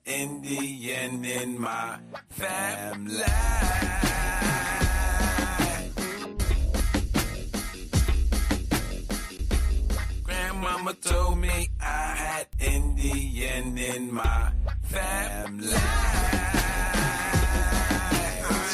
Indian in my family. Grandmama told me I had Indian in my family. I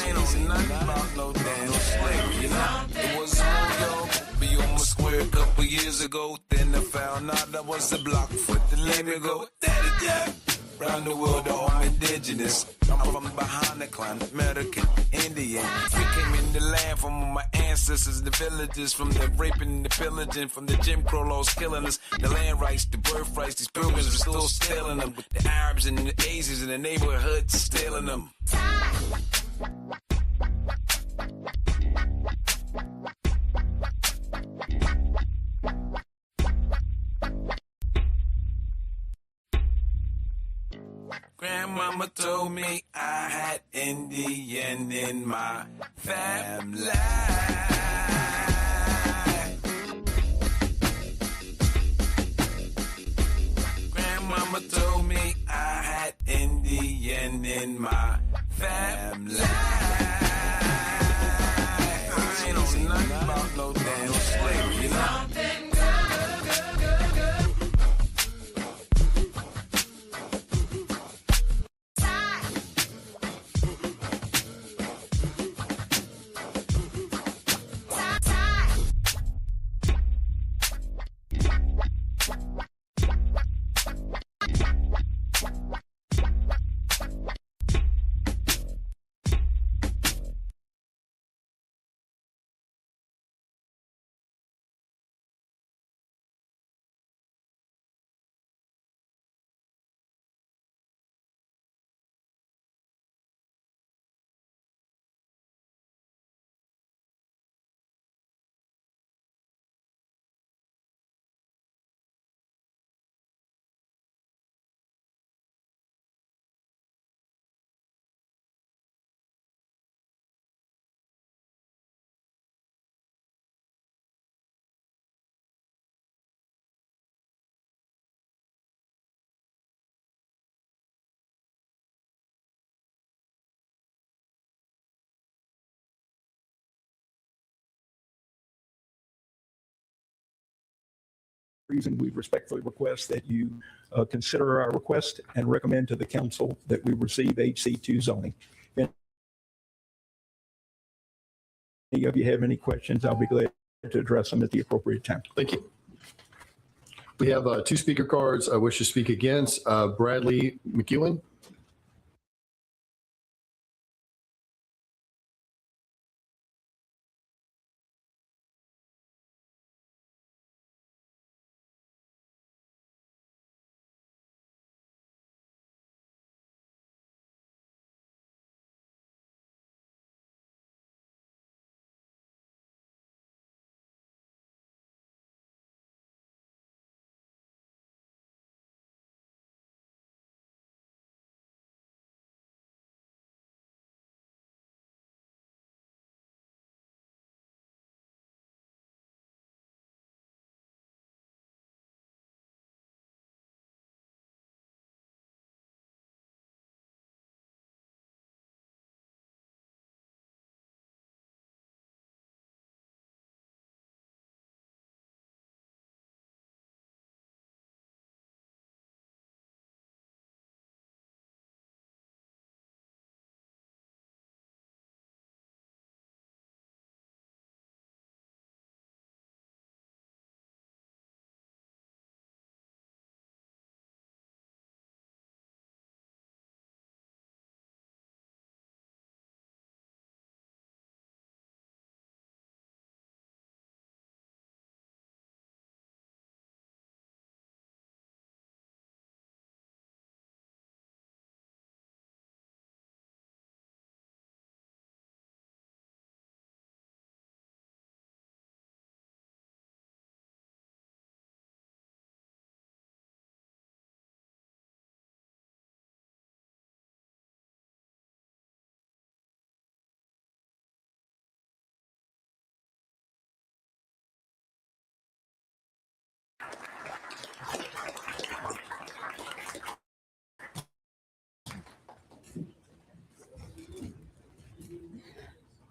ain't know nothing about no damn slavery, you know. It was New York, be on my square a couple years ago. Then I found out I was a block foot to let me go. Daddy, yeah. Round the world, all I'm indigenous. I'm from behind the clan, American Indian. We came in the land from my ancestors, the villages, from the raping and the pillaging, from the Jim Crow laws killing us. The land rights, the birth rights, these pilgrims are still stealing them. With the Arabs and the Asians in the neighborhood stealing them. Grandmama told me I had Indian in my family. Grandmama told me I had Indian in my family. I ain't know nothing about no damn slavery, you know. Reason we respectfully request that you consider our request and recommend to the council that we receive HC2 zoning. If any of you have any questions, I'll be glad to address them at the appropriate time. Thank you. We have two speaker cards I wish to speak against. Bradley McEwen.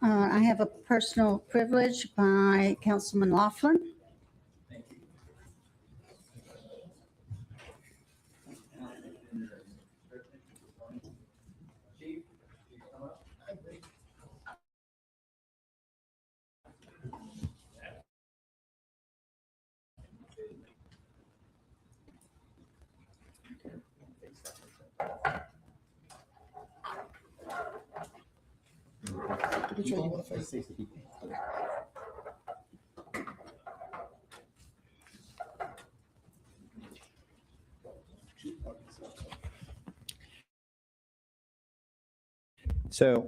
I have a personal privilege by Councilman Laughlin. Which way you want to face? So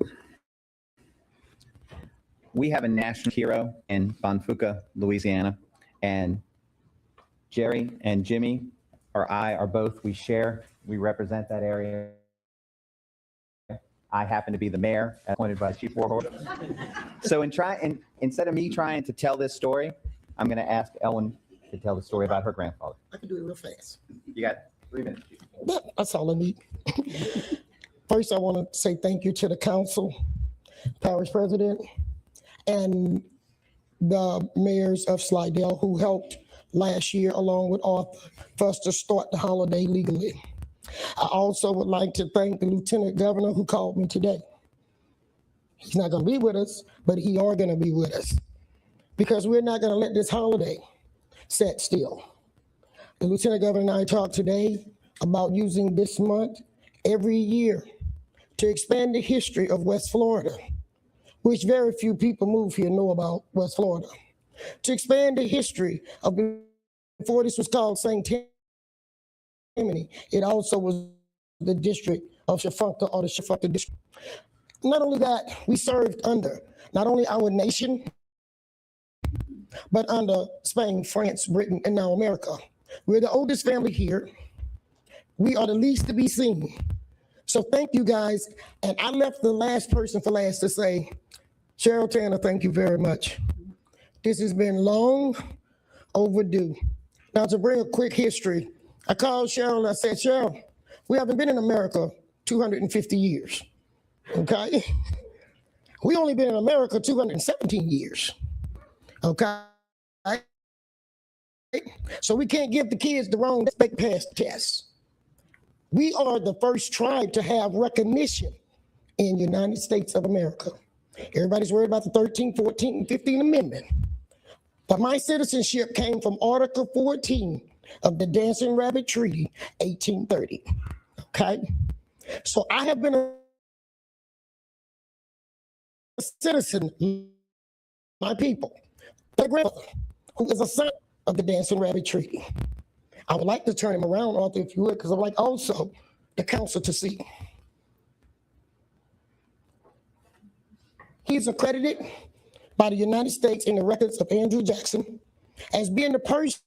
we have a national hero in Bonfouca, Louisiana, and Jerry and Jimmy or I are both, we represent that area. I happen to be the mayor appointed by Chief Warhorse. So instead of me trying to tell this story, I'm going to ask Elwin to tell the story about her grandfather. I can do it real fast. You got 3 minutes. That's all I need. First, I want to say thank you to the council, parish president, and the mayors of Slidell who helped last year along with Arthur for us to start the holiday legally. I also would like to thank the lieutenant governor who called me today. He's not going to be with us, but he are going to be with us because we're not going to let this holiday set still. The lieutenant governor and I talked today about using this month every year to expand the history of West Florida, which very few people move here know about West Florida. To expand the history of before this was called St. Tammany, it also was the district of Tchefuncte or the Tchefuncte district. Not only that, we served under not only our nation, but under Spain, France, Britain, and now America. We're the oldest family here. We are the least to be seen. So thank you guys. And I left the last person for last to say, Cheryl Tanner, thank you very much. This has been long overdue. Now to bring a quick history, I called Cheryl and I said, Cheryl, we haven't been in America 250 years, okay? We only been in America 217 years, okay? So we can't give the kids the wrong respect past tests. We are the first tribe to have recognition in the United States of America. Everybody's worried about the 13th, 14th, and 15th Amendment. But my citizenship came from Article 14 of the Dancing Rabbit Treaty, 1830, okay? So I have been a citizen, my people, my grandfather, who is a son of the Dancing Rabbit Treaty. I would like to turn him around, Arthur, if you would, because I'd like also the council to see. He is accredited by the United States in the records of Andrew Jackson as being the person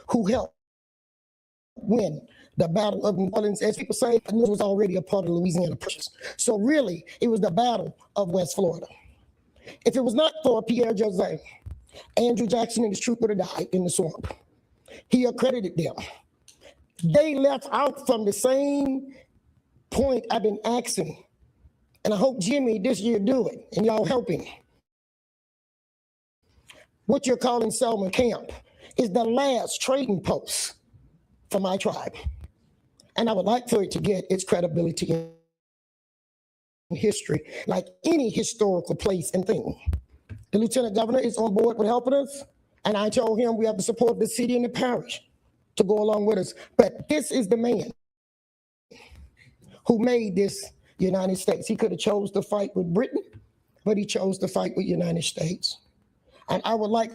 who helped win the Battle of New Orleans. As people say, it was already a part of Louisiana Purchase. So really, it was the Battle of West Florida. If it was not for Pierre Jurzan, Andrew Jackson and his troop would have died in the swamp. He accredited them. They left out from the same point I've been asking. And I hope Jimmy this year do it, and y'all helping. What you're calling Selma Camp is the last trading post for my tribe. And I would like for it to get its credibility in history, like any historical place and thing. The lieutenant governor is on board with helping us, and I told him we have to support the city and the parish to go along with us. But this is the man who made this United States. He could have chose to fight with Britain, but he chose to fight with United States. And I would like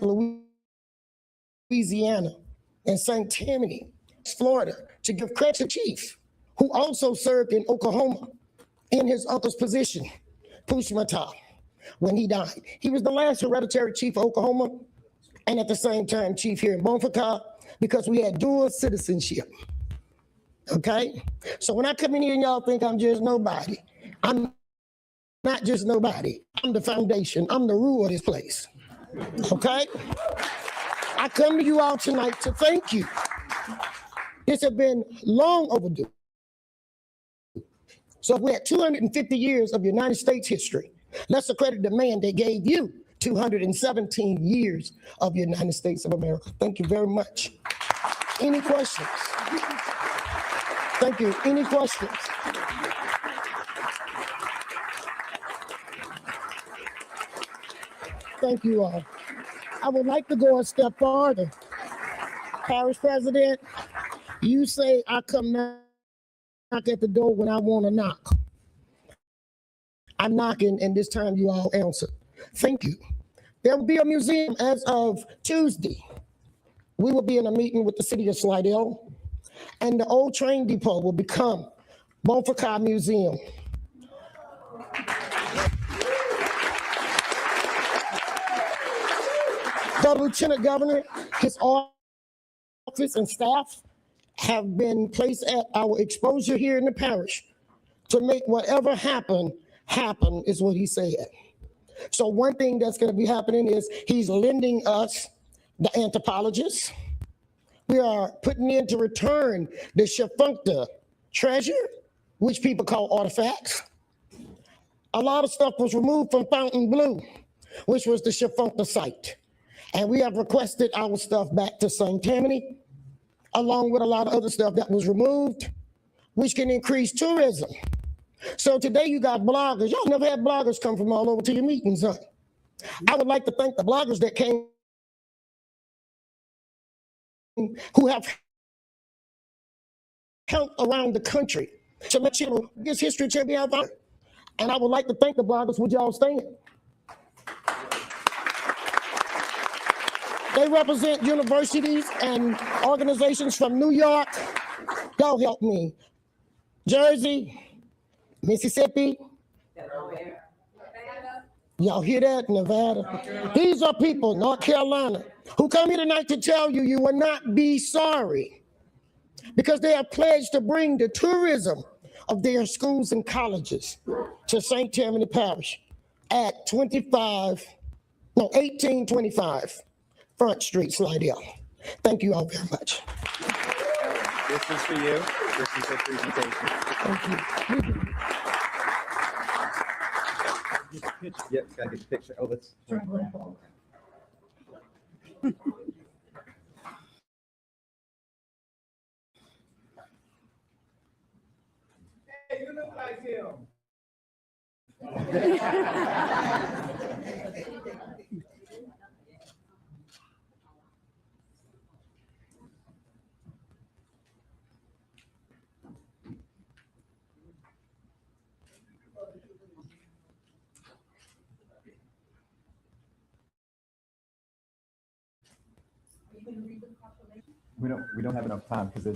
Louisiana and St. Tammany, Florida, to give credit to Chief, who also served in Oklahoma in his uncle's position, Pushmata, when he died. He was the last hereditary chief of Oklahoma, and at the same time, chief here in Bonfouca, because we had dual citizenship. Okay? So when I come in here and y'all think I'm just nobody, I'm not just nobody. I'm the foundation. I'm the rule of this place. Okay? I come to you all tonight to thank you. This has been long overdue. So if we're at 250 years of United States history, let's accredit the man that gave you 217 years of United States of America. Thank you very much. Any questions? Thank you. Any questions? Thank you all. I would like to go a step farther. Parish President, you say I come knock at the door when I want to knock. I'm knocking, and this time you all answer. Thank you. There will be a museum as of Tuesday. We will be in a meeting with the City of Slidell, and the old train depot will become Bonfouca Museum. The Lieutenant Governor, his office and staff have been placed at our exposure here in the parish to make whatever happen is what he said. So one thing that's going to be happening is he's lending us the anthropologists. We are putting in to return the Tchefuncte treasure, which people call artifacts. A lot of stuff was removed from Fontainebleau, which was the Tchefuncte site. And we have requested our stuff back to St. Tammany, along with a lot of other stuff that was removed, which can increase tourism. So today you got bloggers. Y'all never had bloggers come from all over to your meetings, huh? I would like to thank the bloggers that came, who have helped around the country to make sure this history should be out there. And I would like to thank the bloggers. Would y'all stand? They represent universities and organizations from New York. Y'all help me. Jersey, Mississippi. Y'all hear that? Nevada. These are people, North Carolina, who come here tonight to tell you you will not be sorry because they have pledged to bring the tourism of their schools and colleges to St. Tammany Parish at 1825 Front Street, Slidell. Thank you all very much. This is for you. This is a presentation. Thank you. Yep, gotta get the picture. Oh, let's. Hey, you look like him. We don't have enough time because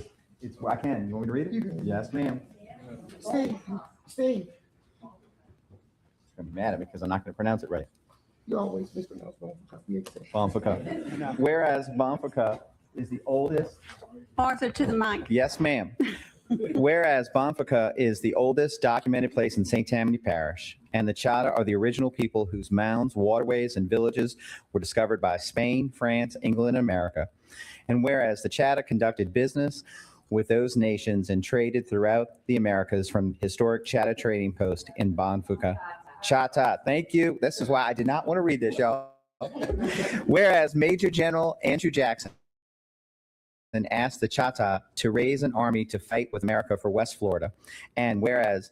it's I can. You want me to read it? Yes, ma'am. Steve, I'm mad at me because I'm not going to pronounce it right. you always mispronounce Bonfouca. Whereas Bonfouca is the oldest. Arthur, to the mic. Yes, ma'am. Whereas Bonfouca is the oldest documented place in St. Tammany Parish, and the Chahta are the original people whose mounds, waterways, and villages were discovered by Spain, France, England, and America. And whereas the Chahta conducted business with those nations and traded throughout the Americas from historic Chahta trading post in Bonfouca. Chahta, thank you. This is why I did not want to read this, y'all. Whereas Major General Andrew Jackson asked the Chahta to raise an army to fight with America for West Florida. And whereas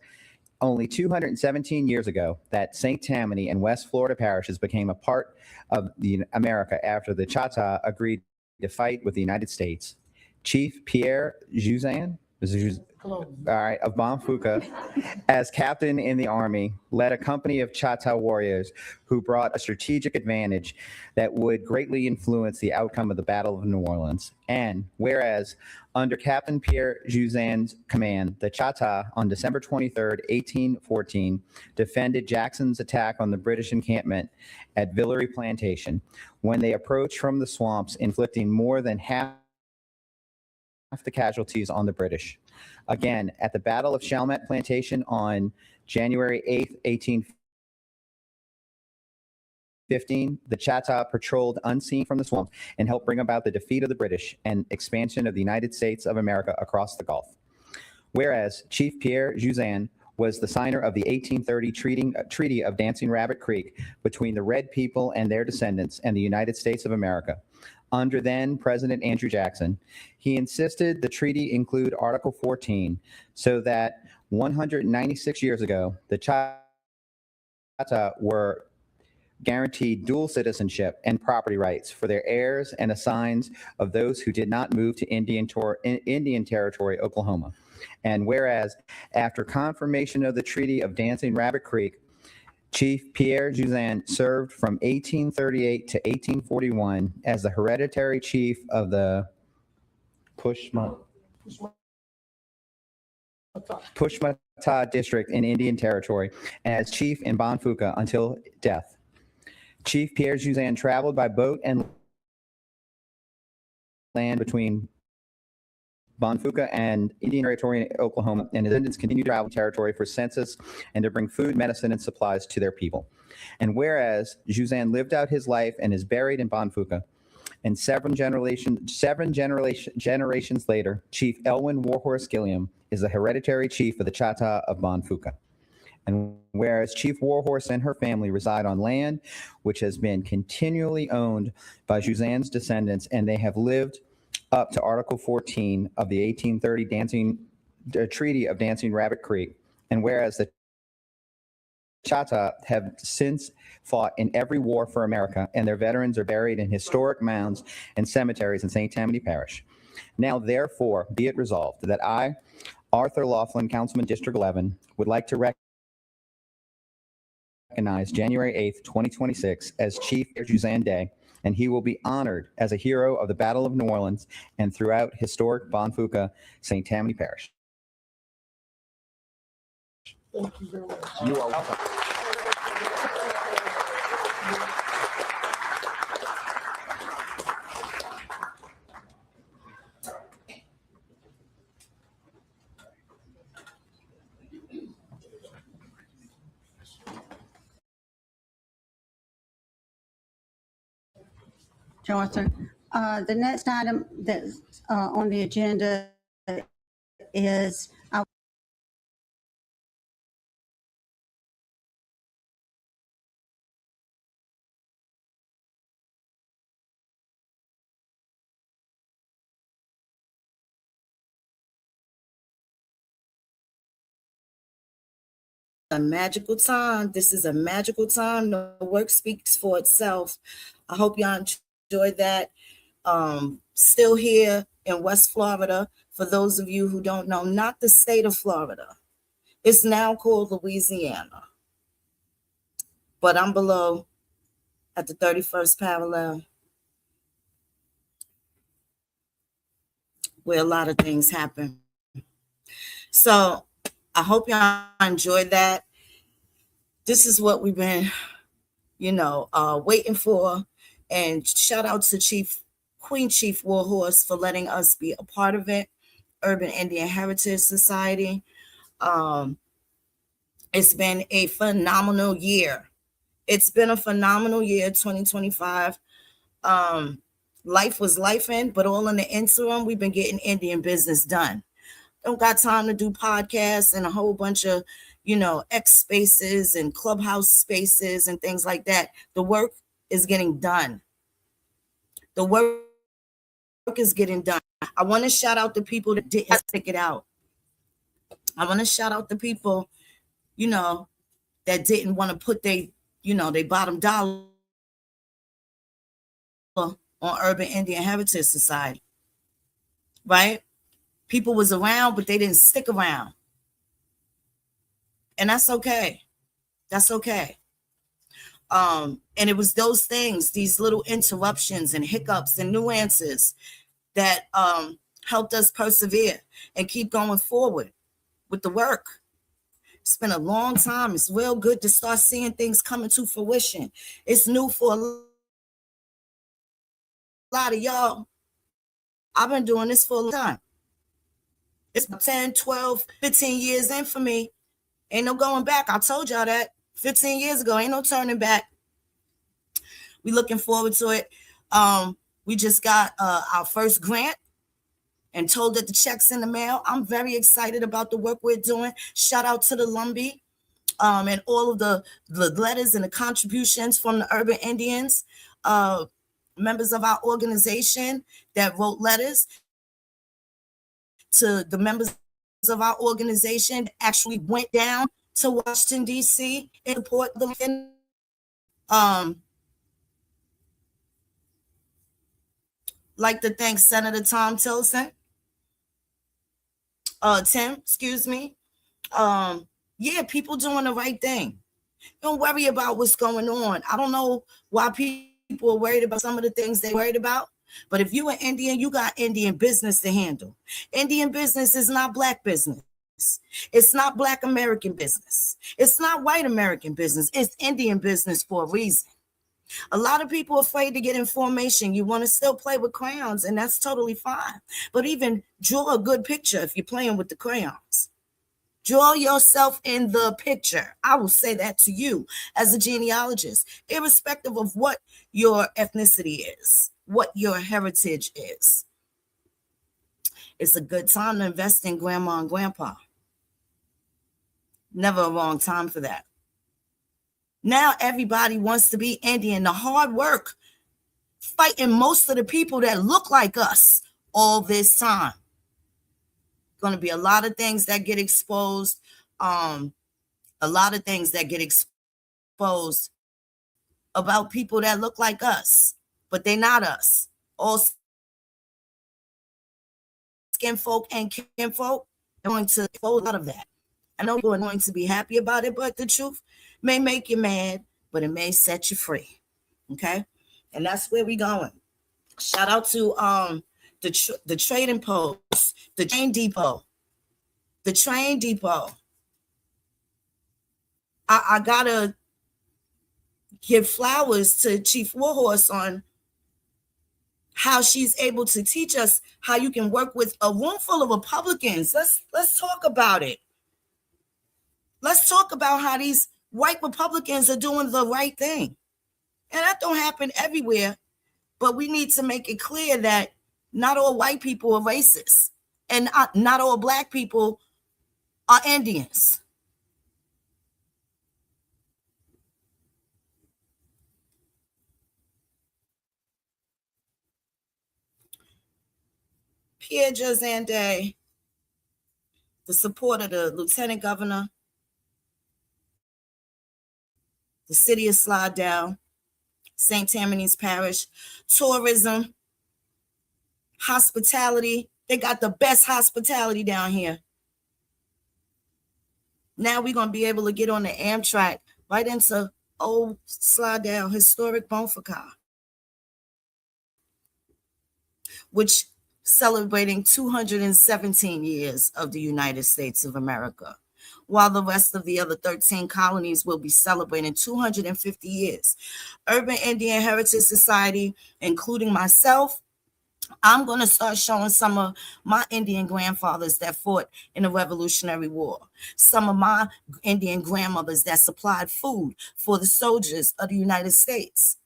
only 217 years ago that St. Tammany and West Florida parishes became a part of America after the Chahta agreed to fight with the United States. Chief Pierre Jurzan, all right, of Bonfouca, as captain in the army, led a company of Chahta warriors who brought a strategic advantage that would greatly influence the outcome of the Battle of New Orleans. And whereas under Captain Pierre Jurzan's command, the Chahta on December 23rd, 1814, defended Jackson's attack on the British encampment at Villeray Plantation when they approached from the swamps, inflicting more than half the casualties on the British. Again, at the Battle of Chalmette Plantation on January 8th, 1815, the Chahta patrolled unseen from the swamp and helped bring about the defeat of the British and expansion of the United States of America across the Gulf. Whereas Chief Pierre Jurzan was the signer of the 1830 Treaty of Dancing Rabbit Creek between the Red people and their descendants and the United States of America. Under then President Andrew Jackson, he insisted the treaty include Article 14 so that 196 years ago, the Chahta were guaranteed dual citizenship and property rights for their heirs and assigns of those who did not move to Indian Territory, Oklahoma. And whereas after confirmation of the Treaty of Dancing Rabbit Creek, Chief Pierre Jurzan served from 1838 to 1841 as the hereditary chief of the Pushmata district in Indian Territory and as chief in Bonfouca until death. Chief Pierre Jurzan traveled by boat and land between Bonfouca and Indian Territory in Oklahoma, and his descendants continued to travel territory for census and to bring food, medicine, and supplies to their people. And whereas Jurzan lived out his life and is buried in Bonfouca, and seven generations later, Chief Elwin Warhorse Gilliam is the hereditary chief of the Chahta of Bonfouca. And whereas Chief Warhorse and her family reside on land which has been continually owned by Jurzan's descendants, and they have lived up to Article 14 of the 1830 Treaty of Dancing Rabbit Creek. And whereas the Chahta have since fought in every war for America, and their veterans are buried in historic mounds and cemeteries in St. Tammany Parish. Now, therefore, be it resolved that I, Arthur Laughlin, Councilman District 11, would like to recognize January 8th, 2026 as Chief Jurzan Day, and he will be honored as a hero of the Battle of New Orleans and throughout historic Bonfouca, St. Tammany Parish. Thank you very much. You are welcome. Johnson. The next item that's on the agenda is a magical time. This is a magical time. The work speaks for itself. I hope y'all enjoyed that. Still here in West Florida. For those of you who don't know, not the state of Florida. It's now called Louisiana. But I'm below at the 31st parallel, where a lot of things happen. So I hope y'all enjoyed that. This is what we've been, waiting for. And shout out to Queen Chief Warhorse for letting us be a part of it. Urban Indian Heritage Society. It's been a phenomenal year. It's been a phenomenal year, 2025. Life was lifing, but all in the interim, we've been getting Indian business done. Don't got time to do podcasts and a whole bunch of, X spaces and clubhouse spaces and things like that. The work is getting done. The work is getting done. I want to shout out the people that didn't stick it out. I want to shout out the people, that didn't want to put their bottom dollar on Urban Indian Heritage Society, right? People was around, but they didn't stick around. And that's okay. That's okay. And it was those things, these little interruptions and hiccups and nuances that helped us persevere and keep going forward with the work. It's been a long time. It's real good to start seeing things coming to fruition. It's new for a lot of y'all. I've been doing this for a long time. It's 10, 12, 15 years in for me. Ain't no going back. I told y'all that 15 years ago. Ain't no turning back. We looking forward to it. We just got our first grant and told that the check's in the mail. I'm very excited about the work we're doing. Shout out to the Lumbee and all of the letters and the contributions from the urban Indians, members of our organization that wrote letters to the members of our organization that actually went down to Washington, D.C. and support the like to thank Senator Tim, excuse me. Yeah, people doing the right thing. Don't worry about what's going on. I don't know why people are worried about some of the things they're worried about. But if you're an Indian, you got Indian business to handle. Indian business is not Black business. It's not Black American business. It's not white American business. It's Indian business for a reason. A lot of people are afraid to get information. You want to still play with crayons, and that's totally fine. But even draw a good picture if you're playing with the crayons. Draw yourself in the picture. I will say that to you as a genealogist, irrespective of what your ethnicity is, what your heritage is. It's a good time to invest in grandma and grandpa. Never a wrong time for that. Now everybody wants to be Indian. The hard work, fighting most of the people that look like us all this time. Going to be a lot of things that get exposed. A lot of things that get exposed about people that look like us, but they're not us. All skin folk and kinfolk are going to expose a lot of that. I know you're going to be happy about it, but the truth may make you mad, but it may set you free. Okay? And that's where we're going. Shout out to the trading post, the train depot. The train depot. I gotta give flowers to Chief Warhorse on how she's able to teach us how you can work with a room full of Republicans. Let's talk about it. Let's talk about how these white Republicans are doing the right thing. And that don't happen everywhere, but we need to make it clear that not all white people are racist and not all Black people are Indians. Pierre Jurzan Day, the support of the Lieutenant Governor, the City of Slidell, St. Tammany Parish, tourism, hospitality. They got the best hospitality down here. Now we're going to be able to get on the Amtrak right into old Slidell, historic Bonfouca, which celebrating 217 years of the United States of America, while the rest of the other 13 colonies will be celebrating 250 years. Urban Indian Heritage Society, including myself, I'm going to start showing some of my Indian grandfathers that fought in the Revolutionary War, some of my Indian grandmothers that supplied food for the soldiers of the United States.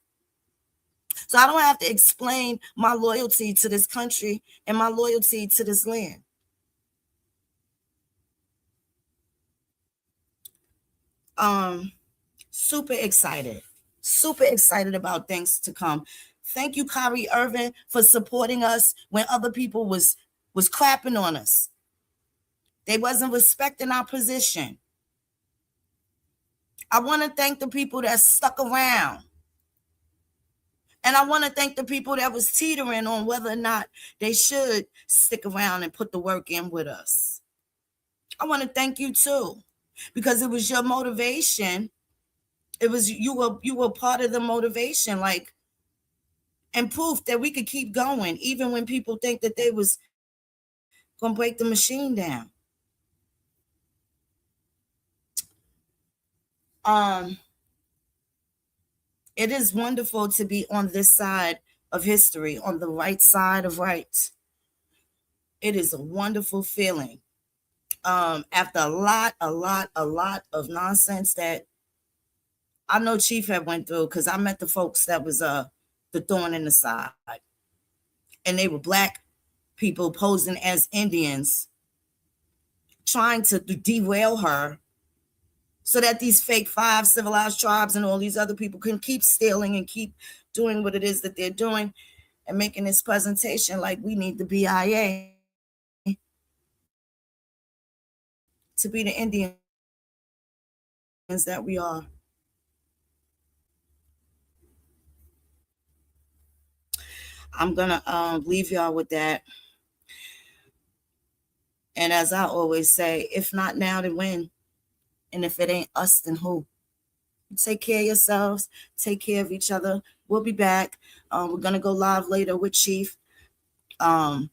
So I don't have to explain my loyalty to this country and my loyalty to this land. Super excited about things to come. Thank you, Kyrie Irving, for supporting us when other people was clapping on us. They wasn't respecting our position. I want to thank the people that stuck around. And I want to thank the people that was teetering on whether or not they should stick around and put the work in with us. I want to thank you too, because it was your motivation. It was you were part of the motivation, like, and proof that we could keep going even when people think that they was gonna break the machine down. It is wonderful to be on this side of history, on the right side of right. It is a wonderful feeling. After a lot of nonsense that I know Chief had went through, because I met the folks that was the thorn in the side, and they were Black people posing as Indians, trying to derail her so that these fake 5 civilized tribes and all these other people can keep stealing and keep doing what it is that they're doing and making this presentation like we need the BIA to be the Indians that we are. I'm gonna leave y'all with that. And as I always say, if not now, then when? And if it ain't us, then who? Take care of yourselves. Take care of each other. We'll be back. We're going to go live later with Chief. Just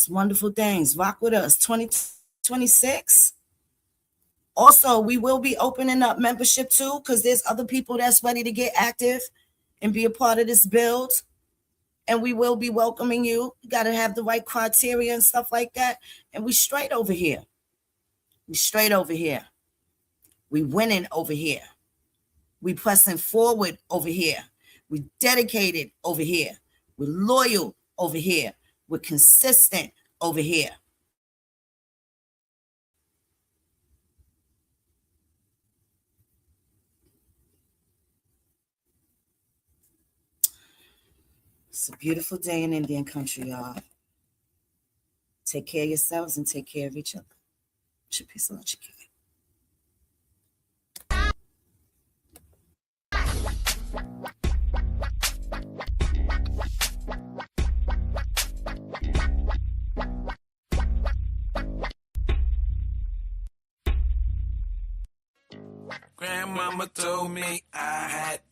wonderful things. Rock with us. 2026. Also, we will be opening up membership too, because there's other people that's ready to get active and be a part of this build. And we will be welcoming you. You got to have the right criteria and stuff like that. And we straight over here. We straight over here. We winning over here. We pressing forward over here. We dedicated over here. We're loyal over here. We're consistent over here. It's a beautiful day in Indian country, y'all. Take care of yourselves and take care of each other. Peace and love. Grandmama told me I had